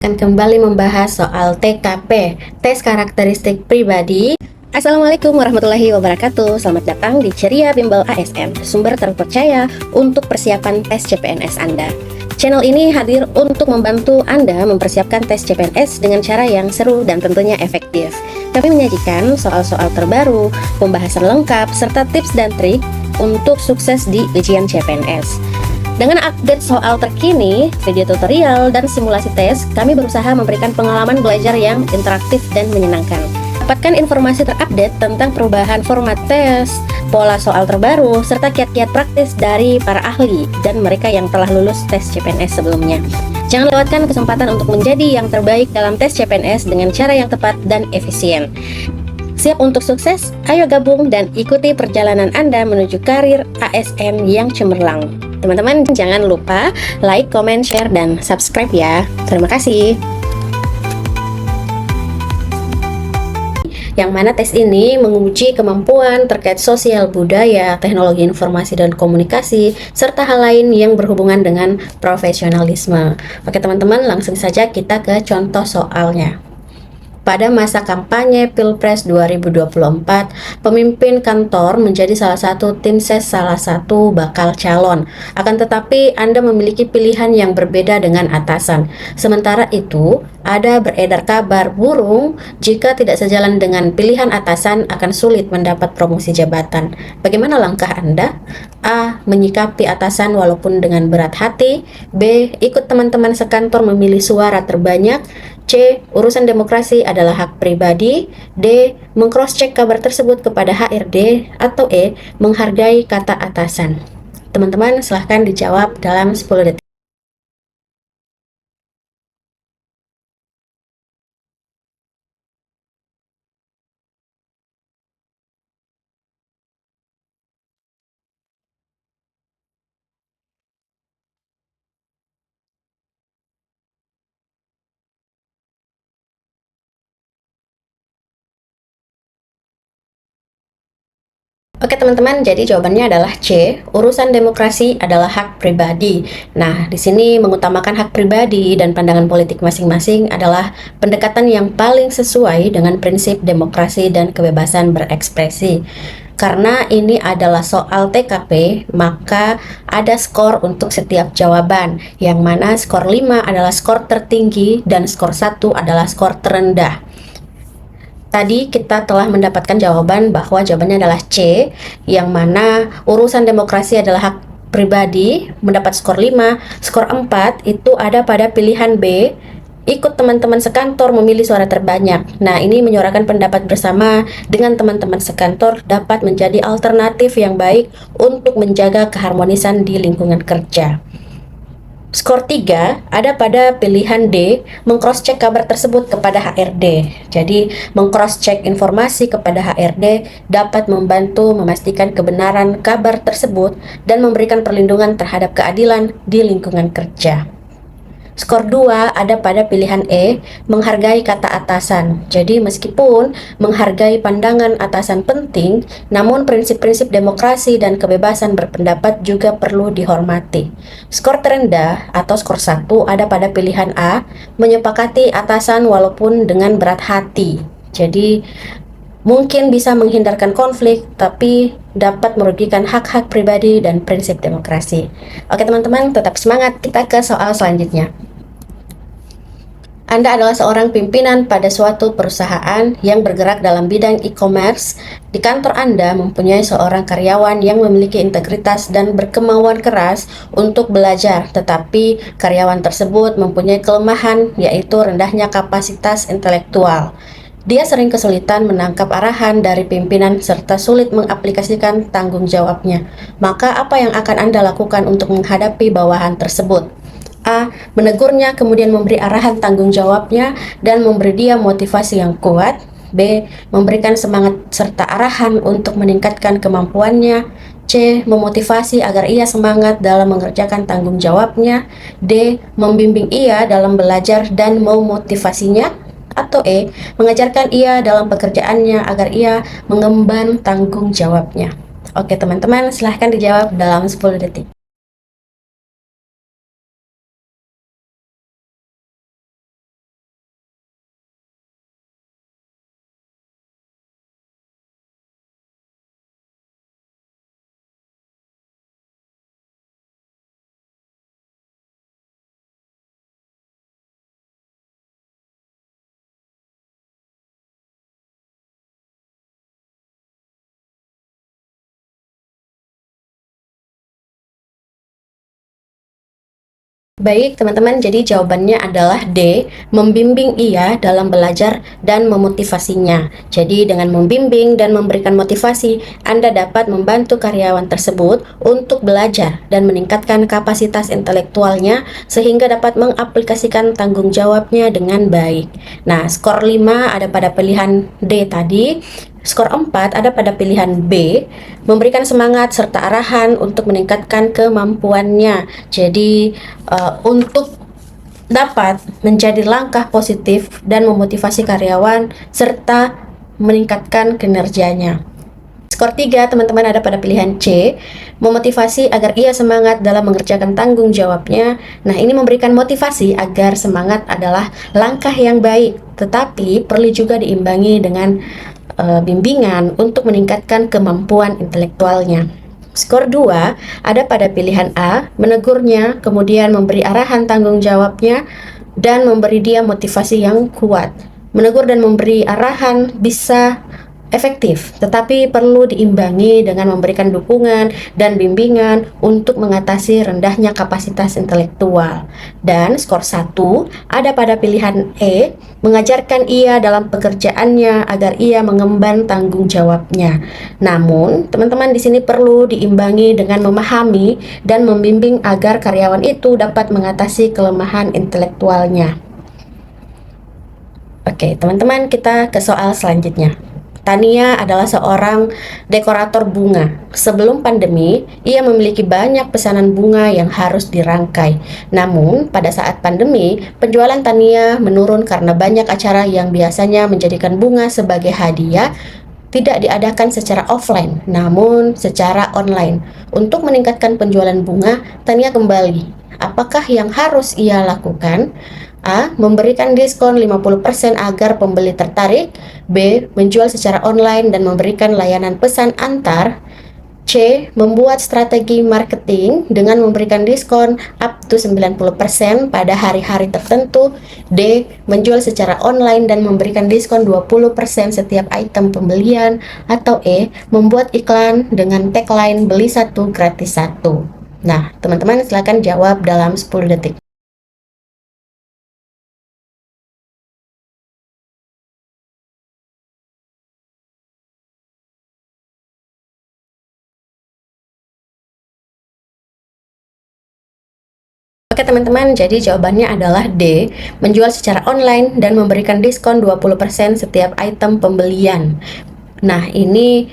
Akan kembali membahas soal TKP, tes karakteristik pribadi. Assalamualaikum warahmatullahi wabarakatuh. Selamat datang di Ceria Bimbel ASN, sumber terpercaya untuk persiapan tes CPNS Anda. Channel ini hadir untuk membantu Anda mempersiapkan tes CPNS dengan cara yang seru dan tentunya efektif. Kami menyajikan soal-soal terbaru, pembahasan lengkap, serta tips dan trik untuk sukses di ujian CPNS. Dengan update soal terkini, video tutorial, dan simulasi tes, kami berusaha memberikan pengalaman belajar yang interaktif dan menyenangkan. Dapatkan informasi terupdate tentang perubahan format tes, pola soal terbaru, serta kiat-kiat praktis dari para ahli dan mereka yang telah lulus tes CPNS sebelumnya. Jangan lewatkan kesempatan untuk menjadi yang terbaik dalam tes CPNS dengan cara yang tepat dan efisien. Siap untuk sukses? Ayo gabung dan ikuti perjalanan Anda menuju karir ASN yang cemerlang. Teman-teman jangan lupa like, comment, share, dan subscribe ya. Terima kasih. Yang mana tes ini menguji kemampuan terkait sosial budaya, teknologi informasi dan komunikasi, serta hal lain yang berhubungan dengan profesionalisme. Oke teman-teman, langsung saja kita ke contoh soalnya. Pada masa kampanye Pilpres 2024, pemimpin kantor menjadi salah satu tim ses salah satu bakal calon. Akan tetapi Anda memiliki pilihan yang berbeda dengan atasan. Sementara itu, ada beredar kabar burung jika tidak sejalan dengan pilihan atasan akan sulit mendapat promosi jabatan. Bagaimana langkah Anda? A. Menyikapi atasan walaupun dengan berat hati. B. Ikut teman-teman sekantor memilih suara terbanyak. C. Urusan demokrasi adalah hak pribadi. D. Meng-cross-check kabar tersebut kepada HRD. Atau E. Menghargai kata atasan. Teman-teman silahkan dijawab dalam 10 detik. Oke teman-teman, jadi jawabannya adalah C. Urusan demokrasi adalah hak pribadi. Nah, di sini mengutamakan hak pribadi dan pandangan politik masing-masing adalah pendekatan yang paling sesuai dengan prinsip demokrasi dan kebebasan berekspresi. Karena ini adalah soal TKP, maka ada skor untuk setiap jawaban, yang mana skor 5 adalah skor tertinggi dan skor 1 adalah skor terendah. Tadi kita telah mendapatkan jawaban bahwa jawabannya adalah C, yang mana urusan demokrasi adalah hak pribadi, mendapat skor 5, skor 4 itu ada pada pilihan B, ikut teman-teman sekantor memilih suara terbanyak. Nah, ini menyuarakan pendapat bersama dengan teman-teman sekantor dapat menjadi alternatif yang baik untuk menjaga keharmonisan di lingkungan kerja. Skor 3 ada pada pilihan D, meng-cross-check kabar tersebut kepada HRD. Jadi, meng-cross-check informasi kepada HRD dapat membantu memastikan kebenaran kabar tersebut dan memberikan perlindungan terhadap keadilan di lingkungan kerja. Skor 2 ada pada pilihan E, menghargai kata atasan. Jadi meskipun menghargai pandangan atasan penting, namun prinsip-prinsip demokrasi dan kebebasan berpendapat juga perlu dihormati. Skor terendah atau skor 1 ada pada pilihan A, menyepakati atasan walaupun dengan berat hati. Jadi mungkin bisa menghindarkan konflik, tapi dapat merugikan hak-hak pribadi dan prinsip demokrasi. Oke teman-teman, tetap semangat, kita ke soal selanjutnya. Anda adalah seorang pimpinan pada suatu perusahaan yang bergerak dalam bidang e-commerce. Di kantor Anda mempunyai seorang karyawan yang memiliki integritas dan berkemauan keras untuk belajar, tetapi karyawan tersebut mempunyai kelemahan, yaitu rendahnya kapasitas intelektual. Dia sering kesulitan menangkap arahan dari pimpinan serta sulit mengaplikasikan tanggung jawabnya. Maka apa yang akan Anda lakukan untuk menghadapi bawahan tersebut? A. Menegurnya, kemudian memberi arahan tanggung jawabnya dan memberi dia motivasi yang kuat. B. Memberikan semangat serta arahan untuk meningkatkan kemampuannya. C. Memotivasi agar ia semangat dalam mengerjakan tanggung jawabnya. D. Membimbing ia dalam belajar dan memotivasinya. Atau E. Mengajarkan ia dalam pekerjaannya agar ia mengemban tanggung jawabnya. Oke teman-teman, silahkan dijawab dalam 10 detik. Baik, teman-teman, jadi jawabannya adalah D, membimbing ia dalam belajar dan memotivasinya. Jadi, dengan membimbing dan memberikan motivasi, Anda dapat membantu karyawan tersebut untuk belajar dan meningkatkan kapasitas intelektualnya sehingga dapat mengaplikasikan tanggung jawabnya dengan baik. Nah, skor 5 ada pada pilihan D tadi. Skor 4 ada pada pilihan B, memberikan semangat serta arahan untuk meningkatkan kemampuannya. Jadi, untuk dapat menjadi langkah positif dan memotivasi karyawan serta meningkatkan kinerjanya. Skor 3, teman-teman, ada pada pilihan C, memotivasi agar ia semangat dalam mengerjakan tanggung jawabnya. Nah, ini memberikan motivasi agar semangat adalah langkah yang baik, tetapi perlu juga diimbangi dengan bimbingan untuk meningkatkan kemampuan intelektualnya. Skor 2 ada pada pilihan A, menegurnya, kemudian memberi arahan tanggung jawabnya, dan memberi dia motivasi yang kuat. Menegur dan memberi arahan bisa efektif, tetapi perlu diimbangi dengan memberikan dukungan dan bimbingan untuk mengatasi rendahnya kapasitas intelektual. Dan skor 1 ada pada pilihan E, mengajarkan ia dalam pekerjaannya agar ia mengemban tanggung jawabnya. Namun, teman-teman, di sini perlu diimbangi dengan memahami dan membimbing agar karyawan itu dapat mengatasi kelemahan intelektualnya. Oke, teman-teman, kita ke soal selanjutnya. Tania adalah seorang dekorator bunga. Sebelum pandemi, ia memiliki banyak pesanan bunga yang harus dirangkai. Namun, pada saat pandemi, penjualan Tania menurun karena banyak acara yang biasanya menjadikan bunga sebagai hadiah tidak diadakan secara offline, namun secara online. Untuk meningkatkan penjualan bunga, Tania kembali. Apakah yang harus ia lakukan? A. Memberikan diskon 50% agar pembeli tertarik. B. Menjual secara online dan memberikan layanan pesan antar. C. Membuat strategi marketing dengan memberikan diskon up to 90% pada hari-hari tertentu. D. Menjual secara online dan memberikan diskon 20% setiap item pembelian. Atau E. Membuat iklan dengan tagline beli satu gratis satu. Nah, teman-teman, silakan jawab dalam 10 detik. Oke, teman-teman, jadi jawabannya adalah D, menjual secara online dan memberikan diskon 20% setiap item pembelian. Nah, ini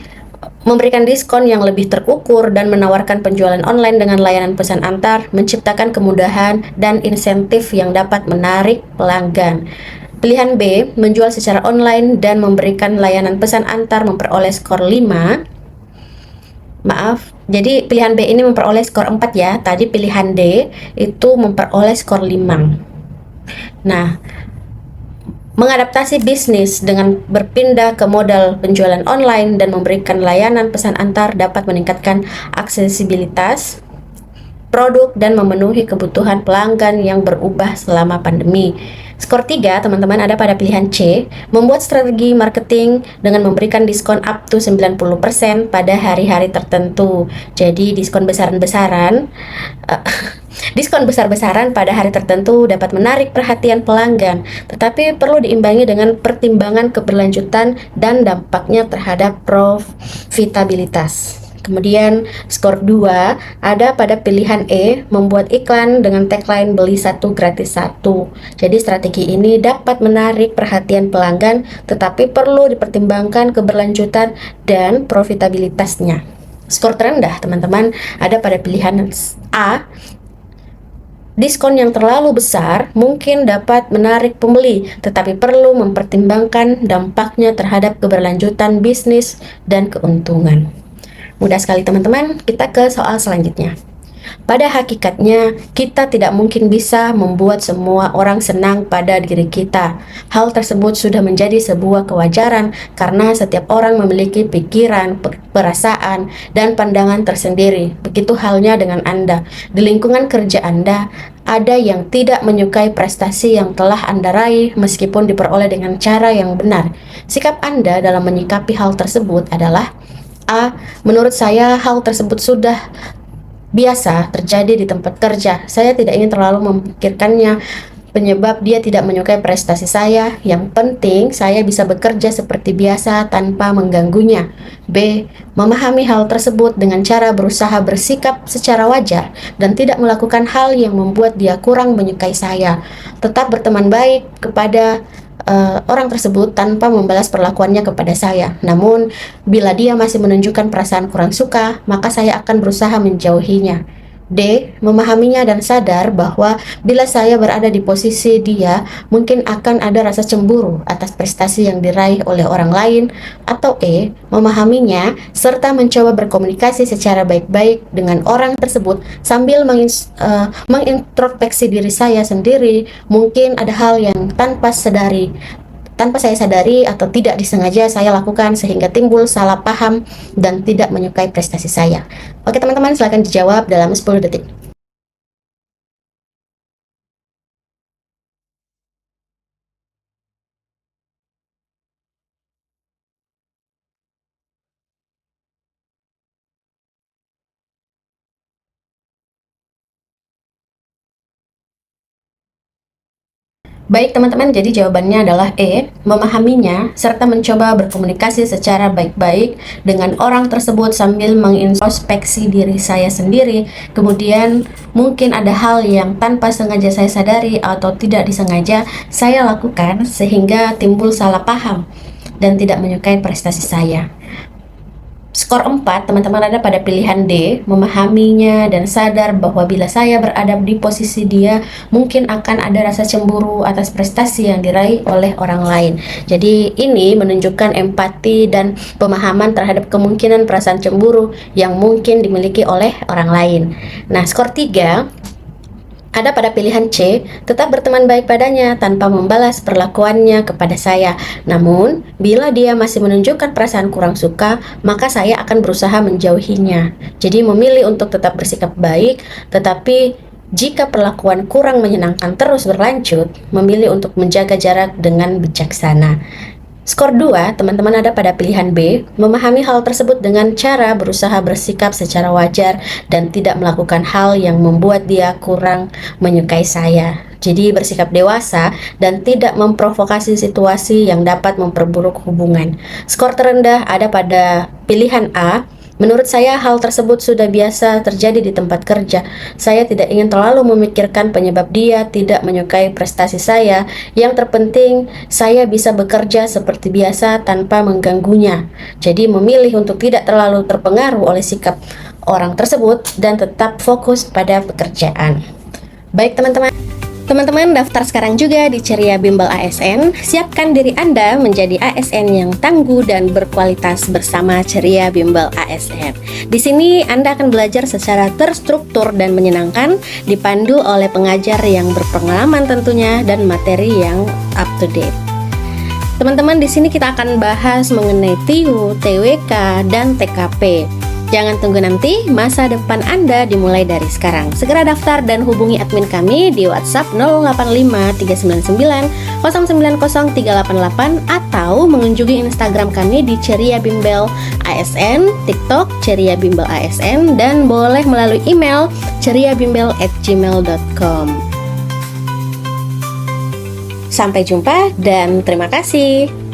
memberikan diskon yang lebih terukur dan menawarkan penjualan online dengan layanan pesan antar, menciptakan kemudahan dan insentif yang dapat menarik pelanggan. Pilihan B, menjual secara online dan memberikan layanan pesan antar memperoleh skor 5. Maaf, jadi pilihan B ini memperoleh skor 4 ya. Tadi pilihan D itu memperoleh skor 5. Nah, mengadaptasi bisnis dengan berpindah ke modal penjualan online dan memberikan layanan pesan antar dapat meningkatkan aksesibilitas produk dan memenuhi kebutuhan pelanggan yang berubah selama pandemi. Skor 3, teman-teman, ada pada pilihan C, membuat strategi marketing dengan memberikan diskon up to 90% pada hari-hari tertentu. Jadi diskon besaran-besaran diskon besar-besaran pada hari tertentu dapat menarik perhatian pelanggan, tetapi perlu diimbangi dengan pertimbangan keberlanjutan dan dampaknya terhadap profitabilitas. Kemudian skor 2 ada pada pilihan E, membuat iklan dengan tagline beli satu gratis satu. Jadi strategi ini dapat menarik perhatian pelanggan, tetapi perlu dipertimbangkan keberlanjutan dan profitabilitasnya. Skor terendah, teman-teman, ada pada pilihan A, diskon yang terlalu besar mungkin dapat menarik pembeli, tetapi perlu mempertimbangkan dampaknya terhadap keberlanjutan bisnis dan keuntungan. Mudah sekali, teman-teman. Kita ke soal selanjutnya. Pada hakikatnya, kita tidak mungkin bisa membuat semua orang senang pada diri kita. Hal tersebut sudah menjadi sebuah kewajaran karena setiap orang memiliki pikiran, perasaan, dan pandangan tersendiri. Begitu halnya dengan Anda. Di lingkungan kerja Anda, ada yang tidak menyukai prestasi yang telah Anda raih meskipun diperoleh dengan cara yang benar. Sikap Anda dalam menyikapi hal tersebut adalah A. Menurut saya hal tersebut sudah biasa terjadi di tempat kerja. Saya tidak ingin terlalu memikirkannya penyebab dia tidak menyukai prestasi saya. Yang penting saya bisa bekerja seperti biasa tanpa mengganggunya. B. Memahami hal tersebut dengan cara berusaha bersikap secara wajar dan tidak melakukan hal yang membuat dia kurang menyukai saya. Tetap berteman baik kepada orang tersebut tanpa membalas perlakuannya kepada saya. Namun, bila dia masih menunjukkan perasaan kurang suka, maka saya akan berusaha menjauhinya. D. Memahaminya dan sadar bahwa bila saya berada di posisi dia, mungkin akan ada rasa cemburu atas prestasi yang diraih oleh orang lain. Atau E. Memahaminya serta mencoba berkomunikasi secara baik-baik dengan orang tersebut sambil mengintrospeksi diri saya sendiri. Mungkin ada hal yang tanpa saya sadari atau tidak disengaja saya lakukan sehingga timbul salah paham dan tidak menyukai prestasi saya. Oke teman-teman, silakan dijawab dalam 10 detik. Baik teman-teman, jadi jawabannya adalah E, memahaminya serta mencoba berkomunikasi secara baik-baik dengan orang tersebut sambil mengintrospeksi diri saya sendiri. Kemudian mungkin ada hal yang tanpa sengaja saya sadari atau tidak disengaja saya lakukan sehingga timbul salah paham dan tidak menyukai prestasi saya. Skor 4, teman-teman ada pada pilihan D, memahaminya dan sadar bahwa bila saya berada di posisi dia, mungkin akan ada rasa cemburu atas prestasi yang diraih oleh orang lain. Jadi ini menunjukkan empati dan pemahaman terhadap kemungkinan perasaan cemburu yang mungkin dimiliki oleh orang lain. Nah, skor 3, ada pada pilihan C, tetap berteman baik padanya tanpa membalas perlakuannya kepada saya. Namun, bila dia masih menunjukkan perasaan kurang suka, maka saya akan berusaha menjauhinya. Jadi memilih untuk tetap bersikap baik, tetapi jika perlakuan kurang menyenangkan terus berlanjut, memilih untuk menjaga jarak dengan bijaksana. Skor 2, teman-teman ada pada pilihan B, memahami hal tersebut dengan cara berusaha bersikap secara wajar dan tidak melakukan hal yang membuat dia kurang menyukai saya. Jadi bersikap dewasa dan tidak memprovokasi situasi yang dapat memperburuk hubungan. Skor terendah ada pada pilihan A. Menurut saya hal tersebut sudah biasa terjadi di tempat kerja. Saya tidak ingin terlalu memikirkan penyebab dia tidak menyukai prestasi saya. Yang terpenting saya bisa bekerja seperti biasa tanpa mengganggunya. Jadi memilih untuk tidak terlalu terpengaruh oleh sikap orang tersebut dan tetap fokus pada pekerjaan. Baik teman-teman. Teman-teman daftar sekarang juga di Ceria Bimbel ASN. Siapkan diri Anda menjadi ASN yang tangguh dan berkualitas bersama Ceria Bimbel ASN. Di sini Anda akan belajar secara terstruktur dan menyenangkan, dipandu oleh pengajar yang berpengalaman tentunya dan materi yang up to date. Teman-teman, di sini kita akan bahas mengenai TIU, TWK, dan TKP. Jangan tunggu nanti, masa depan Anda dimulai dari sekarang. Segera daftar dan hubungi admin kami di WhatsApp 085 399 090 388 atau mengunjungi Instagram kami di Ceria Bimbel ASN, TikTok Ceria Bimbel ASN, dan boleh melalui email ceriabimbel@gmail.com. Sampai jumpa dan terima kasih.